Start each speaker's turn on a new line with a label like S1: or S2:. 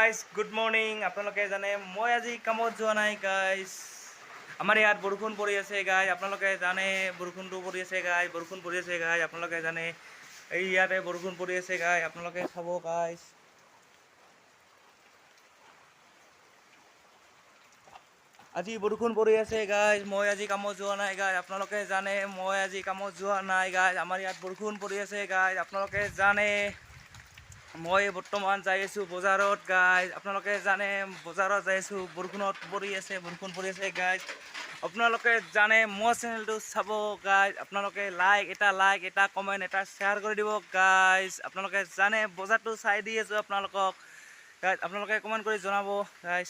S1: Guys good morning. আপোনালোকে জানে মই আজি কামত যোৱা নাই গাইজ। আমাৰ ইয়াত বৰষুণ পৰি আছে গাইজ। আপোনালোকে জানে বৰষুণটো পৰি আছে গাইজ, বৰষুণ পৰি আছে গাইজ। আপোনালোকে জানে এই ইয়াতে বৰষুণ পৰি আছে গাইজ। আপোনালোকে চাব গাইজ। আজি বৰষুণ পৰি আছে গাইজ। মই আজি কামত যোৱা নাই গাইজ। আপোনালোকে জানে মই আজি কামত যোৱা নাই গাইজ। আমাৰ ইয়াত বৰষুণ পৰি আছে গাইজ। আপোনালোকে জানে মই বৰ্তমান যাই আছোঁ বজাৰত গাইজ। আপোনালোকে জানে বজাৰত যাই আছোঁ, বৰষুণ পৰি আছে গাইজ। আপোনালোকে জানে মোৰ চেনেলটো চাব গাইজ। আপোনালোকে লাইক এটা কমেণ্ট এটা শ্বেয়াৰ কৰি দিব গাইজ। আপোনালোকে জানে বজাৰটো চাই দি আছোঁ আপোনালোকক গাইজ। আপোনালোকে কমেণ্ট কৰি জনাব গাইজ।